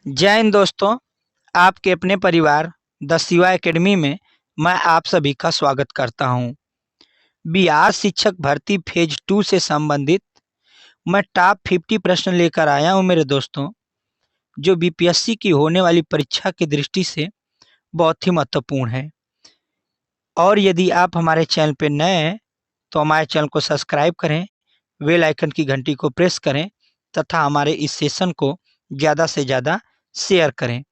जय हिंद दोस्तों। आपके अपने परिवार द शिवा एकेडमी में मैं आप सभी का स्वागत करता हूं। बिहार शिक्षक भर्ती फेज 2 से संबंधित मैं टॉप 50 प्रश्न लेकर आया हूं मेरे दोस्तों, जो बीपीएससी की होने वाली परीक्षा की दृष्टि से बहुत ही महत्वपूर्ण है। और यदि आप हमारे चैनल पर नए हैं तो हमारे चैनल को सब्सक्राइब करें, बेल आइकन की घंटी को प्रेस करें तथा हमारे इस सेशन को ज़्यादा से ज़्यादा शेयर करें।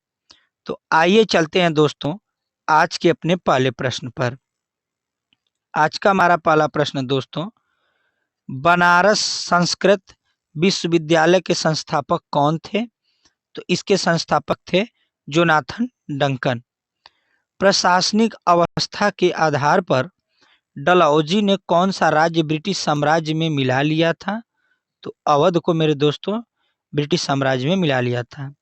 तो आइए चलते हैं दोस्तों आज के अपने पहले प्रश्न पर। आज का हमारा पहला प्रश्न दोस्तों, बनारस संस्कृत विश्वविद्यालय के संस्थापक कौन थे? तो इसके संस्थापक थे जोनाथन डंकन। प्रशासनिक अवस्था के आधार पर डलहौजी ने कौन सा राज्य ब्रिटिश साम्राज्य में मिला लिया था? तो अवध को मेरे दोस्तों ब्रिटिश साम्राज्य में मिला लिया था।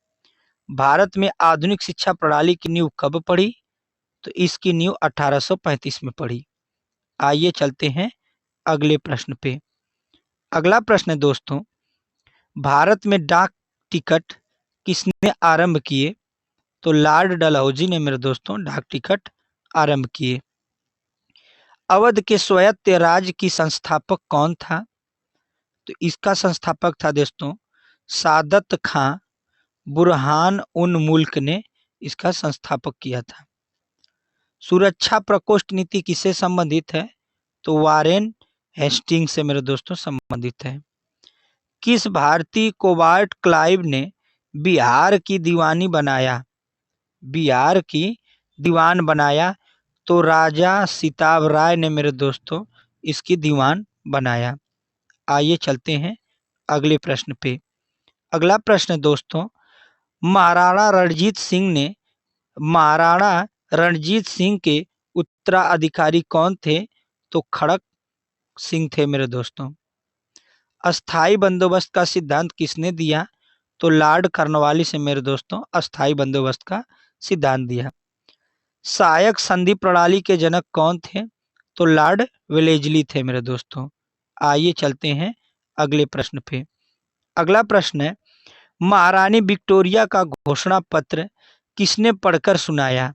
भारत में आधुनिक शिक्षा प्रणाली की नींव कब पड़ी? तो इसकी नींव 1835 में पड़ी। आइए चलते हैं अगले प्रश्न पे। अगला प्रश्न है दोस्तों, भारत में डाक टिकट किसने आरंभ किए? तो लॉर्ड डलहौजी ने मेरे दोस्तों डाक टिकट आरंभ किए। अवध के स्वायत्त राज्य की संस्थापक कौन था? तो इसका संस्थापक था दोस्तों सादत खां बुरहान उन मुल्क ने इसका संस्थापक किया था। सुरक्षा प्रकोष्ठ नीति किससे संबंधित है? तो वारेन हेस्टिंग से मेरे दोस्तों संबंधित है। किस भारतीय को रॉबर्ट क्लाइव ने बिहार की दीवानी बनाया? बिहार की दीवान बनाया तो राजा सिताब राय ने मेरे दोस्तों इसकी दीवान बनाया। आइए चलते हैं अगले प्रश्न पे। अगला प्रश्न दोस्तों, महाराणा रणजीत सिंह ने महाराणा रणजीत सिंह के उत्तराधिकारी कौन थे? तो खड़क सिंह थे मेरे दोस्तों। अस्थाई बंदोबस्त का सिद्धांत किसने दिया? तो लॉर्ड कार्नवालिस से मेरे दोस्तों अस्थाई बंदोबस्त का सिद्धांत दिया। सहायक संधि प्रणाली के जनक कौन थे? तो लॉर्ड वेलेजली थे मेरे दोस्तों। आइए चलते हैं अगले प्रश्न पे। अगला प्रश्न है, महारानी विक्टोरिया का घोषणा पत्र किसने पढ़कर सुनाया?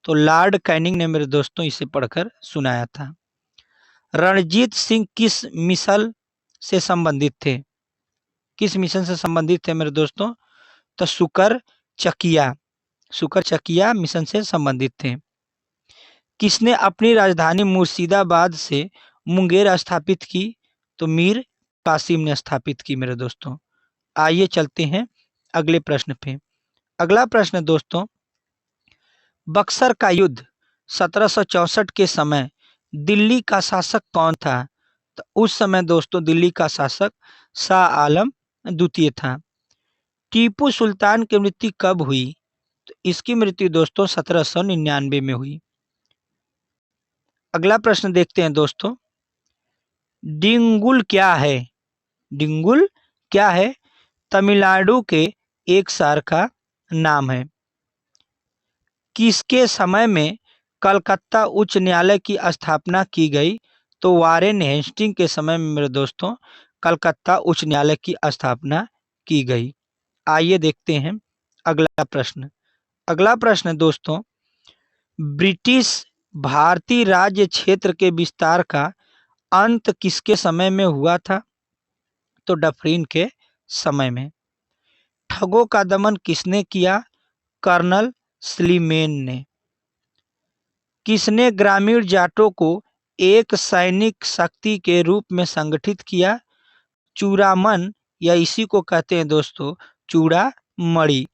तो लॉर्ड कैनिंग ने मेरे दोस्तों इसे पढ़कर सुनाया था। रणजीत सिंह किस मिसल से संबंधित थे? किस मिशन से संबंधित थे मेरे दोस्तों? तो सुकर चकिया मिशन से संबंधित थे। किसने अपनी राजधानी मुर्शिदाबाद से मुंगेर स्थापित की? तो मीर कासिम ने स्थापित की मेरे दोस्तों। आइए चलते हैं अगले प्रश्न पे। अगला प्रश्न दोस्तों, बक्सर का युद्ध 1764 के समय दिल्ली का शासक कौन था? तो उस समय दोस्तों दिल्ली का शासक शाह आलम द्वितीय था। टीपू सुल्तान की मृत्यु कब हुई? तो इसकी मृत्यु दोस्तों 1799 में हुई। अगला प्रश्न देखते हैं दोस्तों, डिंगुल क्या है? डिंगुल क्या है? तमिलनाडु के एक शहर का नाम है। किसके समय में कलकत्ता उच्च न्यायालय की स्थापना की गई? तो वारेन हेस्टिंग के समय में मेरे दोस्तों कलकत्ता उच्च न्यायालय की स्थापना की गई। आइए देखते हैं अगला प्रश्न। अगला प्रश्न दोस्तों, ब्रिटिश भारतीय राज्य क्षेत्र के विस्तार का अंत किसके समय में हुआ था? तो डफरिन के समय में। ठगों का दमन किसने किया? कर्नल स्लीमेन ने। किसने ग्रामीण जाटों को एक सैनिक शक्ति के रूप में संगठित किया? चूड़ामन, या इसी को कहते हैं दोस्तों चूड़ामणि।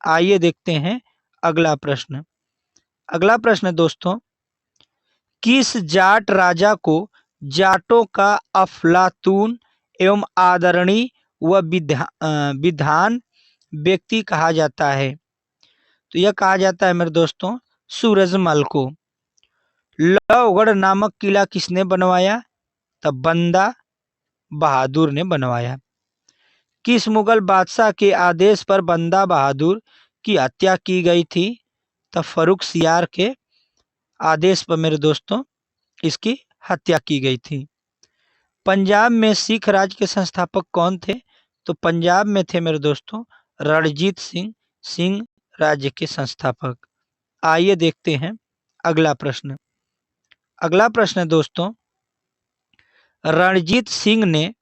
आइए देखते हैं अगला प्रश्न। अगला प्रश्न दोस्तों, किस जाट राजा को जाटों का अफलातून एवं आदरणीय व विद्वान व्यक्ति कहा जाता है? तो यह कहा जाता है मेरे दोस्तों सूरजमल को। लवगढ़ नामक किला किसने बनवाया? तब बंदा बहादुर ने बनवाया। किस मुगल बादशाह के आदेश पर बंदा बहादुर की हत्या की गई थी? तब फरुख सियार के आदेश पर मेरे दोस्तों इसकी हत्या की गई थी। पंजाब में सिख राज के संस्थापक कौन थे? तो पंजाब में थे मेरे दोस्तों रणजीत सिंह सिंह राज्य के संस्थापक। आइए देखते हैं अगला प्रश्न। अगला प्रश्न है दोस्तों, रणजीत सिंह ने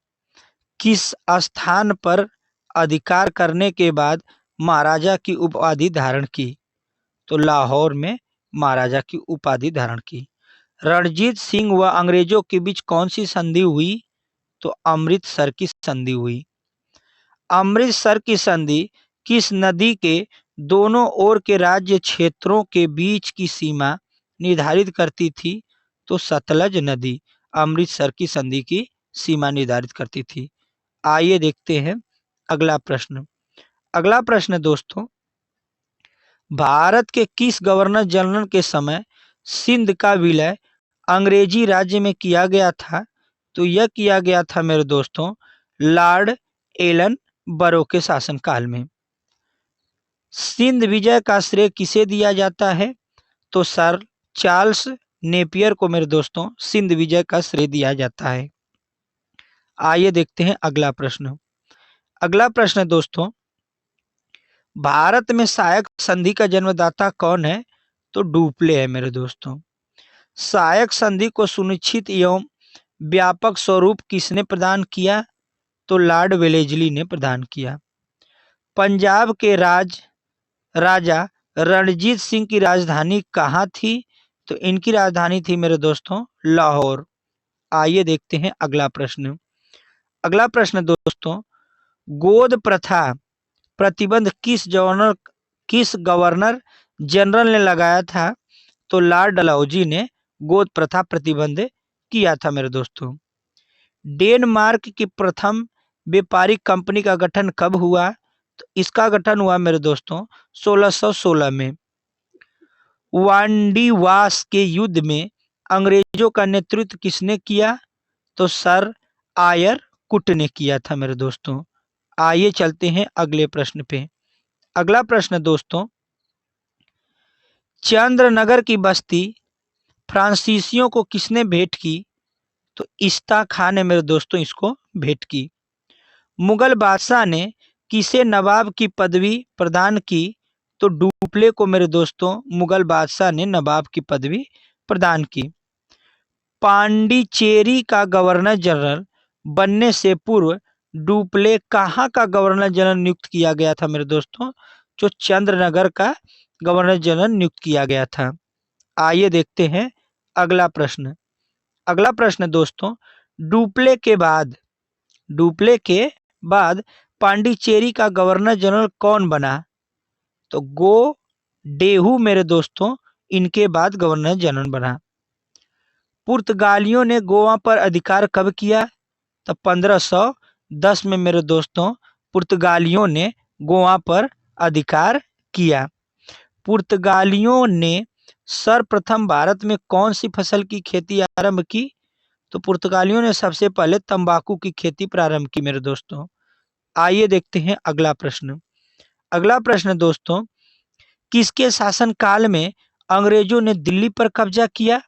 किस स्थान पर अधिकार करने के बाद महाराजा की उपाधि धारण की? तो लाहौर में महाराजा की उपाधि धारण की। रणजीत सिंह व अंग्रेजों के बीच कौन सी संधि हुई? तो अमृतसर की संधि हुई। अमृतसर की संधि किस नदी के दोनों ओर के राज्य क्षेत्रों के बीच की सीमा निर्धारित करती थी? तो सतलज नदी अमृतसर की संधि की सीमा निर्धारित करती थी। आइए देखते हैं अगला प्रश्न। अगला प्रश्न दोस्तों, भारत के किस गवर्नर जनरल के समय सिंध का विलय अंग्रेजी राज्य में किया गया था? तो यह किया गया था मेरे दोस्तों लॉर्ड एलन बरो के शासनकाल में। सिंध विजय का श्रेय किसे दिया जाता है? तो सर चार्ल्स नेपियर को मेरे दोस्तों सिंध विजय का श्रेय दिया जाता है। आइए देखते हैं अगला प्रश्न। अगला प्रश्न दोस्तों, भारत में सहायक संधि का जन्मदाता कौन है? तो डुप्ले है मेरे दोस्तों। सहायक संधि को सुनिश्चित एवं व्यापक स्वरूप किसने प्रदान किया? तो लॉर्ड वेलेस्ली ने प्रदान किया। पंजाब के राजा रणजीत सिंह की राजधानी कहाँ थी? तो इनकी राजधानी थी मेरे दोस्तों लाहौर। आइए देखते हैं अगला प्रश्न। अगला प्रश्न दोस्तों, गोद प्रथा प्रतिबंध किस गवर्नर जनरल ने लगाया था? तो लॉर्ड डलहौजी ने गोद प्रथा प्रतिबंध किया था मेरे दोस्तों। डेनमार्क की प्रथम व्यापारिक कंपनी का गठन कब हुआ? तो इसका गठन हुआ मेरे दोस्तों 1616 में। वांडीवास के युद्ध में अंग्रेजों का नेतृत्व किसने किया? तो सर आयर कुट ने किया था मेरे दोस्तों। आइए चलते हैं अगले प्रश्न पे। अगला प्रश्न दोस्तों, चंद्रनगर की बस्ती फ्रांसीसियों को किसने भेंट की? तो इस्ता खान ने मेरे दोस्तों इसको भेंट की। मुगल बादशाह ने किसे नवाब की पदवी प्रदान की? तो डुप्ले को मेरे दोस्तों मुगल बादशाह ने नवाब की पदवी प्रदान की। पांडिचेरी का गवर्नर जनरल बनने से पूर्व डुप्ले कहाँ का गवर्नर जनरल नियुक्त किया गया था मेरे दोस्तों? जो चंद्रनगर का गवर्नर जनरल नियुक्त किया गया था। आइए देखते हैं अगला प्रश्न। अगला प्रश्न दोस्तों, डुप्ले के बाद पांडिचेरी का गवर्नर जनरल कौन बना? तो गो डेहू मेरे दोस्तों इनके बाद गवर्नर जनरल बना। पुर्तगालियों ने गोवा पर अधिकार कब किया? तो 1510 में मेरे दोस्तों पुर्तगालियों ने गोवा पर अधिकार किया। पुर्तगालियों ने सर्वप्रथम भारत में कौन सी फसल की खेती आरंभ की? तो पुर्तगालियों ने सबसे पहले तंबाकू की खेती प्रारंभ की मेरे दोस्तों। आइए देखते हैं अगला प्रश्न। अगला प्रश्न दोस्तों, किसके शासनकाल में अंग्रेजों ने दिल्ली पर कब्जा किया?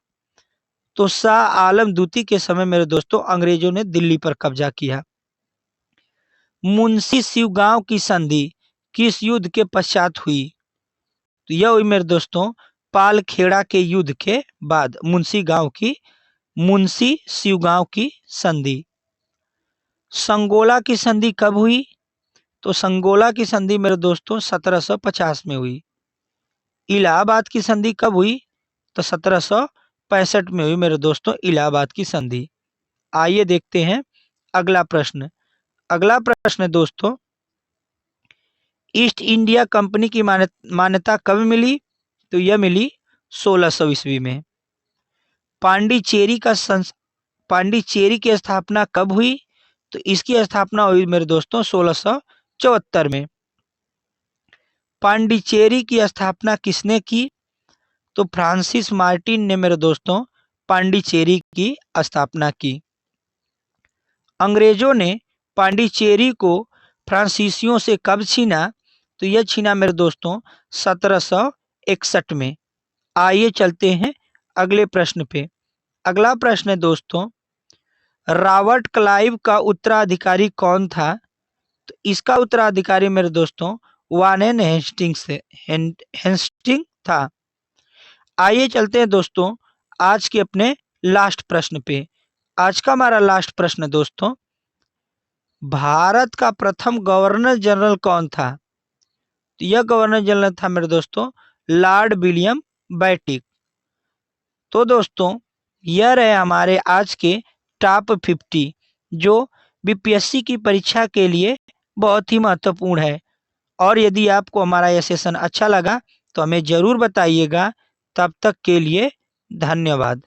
तो शाह आलम द्वितीय के समय मेरे दोस्तों अंग्रेजों ने दिल्ली पर कब्जा किया। मुंशी शिवगांव की संधि किस युद्ध के पश्चात हुई? तो यह हुई मेरे दोस्तों पालखेड़ा के युद्ध के बाद मुंशी शिवगांव की संधि। संगोला की संधि कब हुई? तो संगोला की संधि मेरे दोस्तों 1750 में हुई। इलाहाबाद की संधि कब हुई? तो 1765 में हुई मेरे दोस्तों इलाहाबाद की संधि। आइए देखते हैं अगला प्रश्न। अगला प्रश्न दोस्तों, ईस्ट इंडिया कंपनी की मान्यता कब मिली? तो यह मिली 1600 ईस्वी में। पांडिचेरी की स्थापना कब हुई? तो इसकी स्थापना हुई मेरे दोस्तों 1674 में। पांडिचेरी की स्थापना किसने की? तो फ्रांसिस मार्टिन ने मेरे दोस्तों पांडिचेरी की स्थापना की। अंग्रेजों ने पांडिचेरी को फ्रांसीसियों से कब छीना? तो यह छीना मेरे दोस्तों 1761 में। आइए चलते हैं अगले प्रश्न पे। अगला प्रश्न है दोस्तों, रॉबर्ट क्लाइव का उत्तराधिकारी कौन था? तो इसका उत्तराधिकारी मेरे दोस्तों वारेन हेस्टिंग था। आइए चलते हैं दोस्तों आज के अपने लास्ट प्रश्न पे। आज का हमारा लास्ट प्रश्न दोस्तों, भारत का प्रथम गवर्नर जनरल कौन था? तो यह गवर्नर जनरल था मेरे दोस्तों लॉर्ड विलियम बेंटिक। तो दोस्तों यह रहे हमारे आज के टॉप 50 जो बीपीएससी की परीक्षा के लिए बहुत ही महत्वपूर्ण है। और यदि आपको हमारा यह सेशन अच्छा लगा तो हमें ज़रूर बताइएगा। तब तक के लिए धन्यवाद।